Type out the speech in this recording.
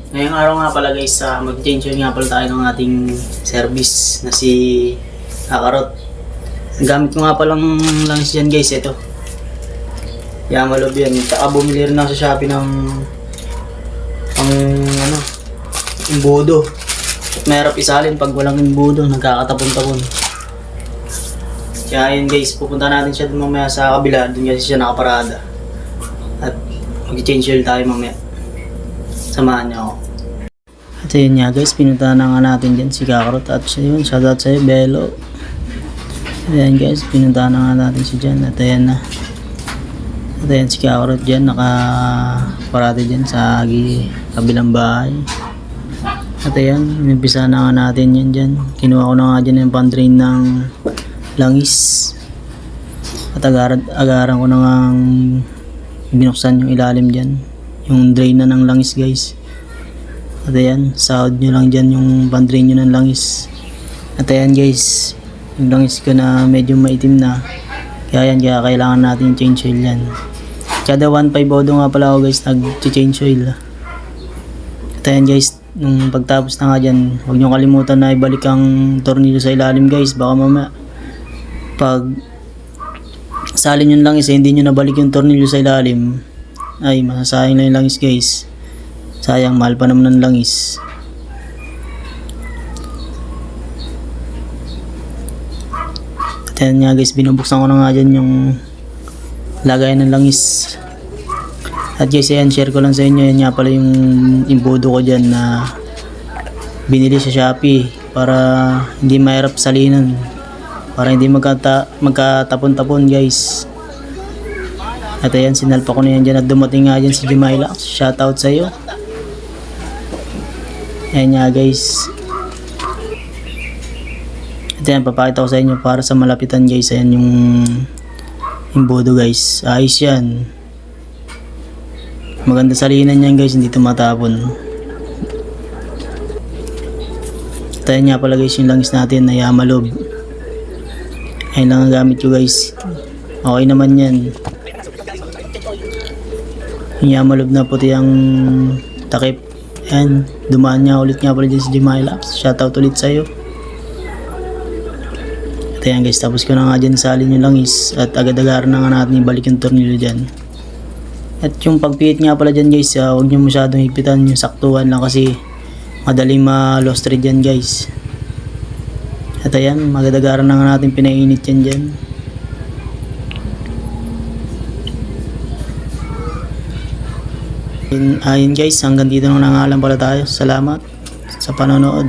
Ngayong araw nga pala guys, mag-change nga pala tayo ng ating service na si Kakarot. Gamit ko nga palang langis dyan guys, ito. Yamalob yan. Tsaka bumili rin ako sa Shopee ng imbudo. At mahirap isalin pag walang imbudo, nagkakatapon-tapon. Kaya yun guys, pupunta natin siya dun mamaya sa kabila, dun kasi siya nakaparada. At mag-change oil tayo mamaya. Samahan niyo ako. At yun nga guys, pinuntahan na nga natin dyan si Kakarot. At siya yun, shoutout sa'yo, Belo. Ayan guys, pinuntahan na nga natin si dyan. At ayan na. At ayan si Kakarot dyan, nakaparada dyan sa kabilang bahay. At ayan, umpisa na nga natin yan dyan. Kinuha ko na nga dyan yung pan-drain ng langis. At agaran ko na nga binuksan yung ilalim dyan. Yung drain na ng langis guys. At ayan, sahod nyo lang dyan yung pan-drain nyo ng langis. At ayan guys, yung langis ko na medyo maitim na. Kaya kailangan natin change oil yan. Kada 1.5 odo nga pala ako guys nag-change oil. At ayan guys, nung pagtapos na nga dyan, huwag nyo kalimutan na ibalik ang tornilyo sa ilalim guys. Baka mamaya pag salin yung langis hindi nyo nabalik yung tornilyo sa ilalim, ay masasayang lang yung langis guys. Sayang, mahal pa naman ng langis. At yan nga guys, binubuksan ko na nga dyan yung lagayan ng langis. At guys, ayan, share ko lang sa inyo. Yan nga pala yung imbudo ko dyan na binili sa Shopee para hindi mahirap salinan, para hindi magkatapon-tapon guys. At ayan, sinalpa ko na yan dyan. At dumating nga dyan si Jumaila. Shoutout sa iyo. Ayan nga guys. At ayan, papakita ko sa inyo para sa malapitan guys. Ayan yung imbudo guys. Ayos yan. Maganda salinan yan guys. Hindi tumatapon. At ayan nga pala guys yung langis natin na Yamalob. Ayan lang ang gamit ko guys. Okay naman yan. Yung Yamalob na puti ang takip. Ayan, dumaan niya ulit nga pala dyan si Jumaila. Shoutout ulit sa'yo. At ayan guys, tapos ko na nga dyan salin yung langis. At agad-agar na nga natin ibalik yung tornilyo dyan. At yung pagpihit nga pala dyan guys, huwag nyo masyadong higpitan, yung saktuhan lang kasi madaling ma-lost thread dyan guys. At ayan, magad-agaran na nga natin pinainit yan dyan. Ayun guys, hanggang dito na nga lang pala tayo. Salamat sa panonood.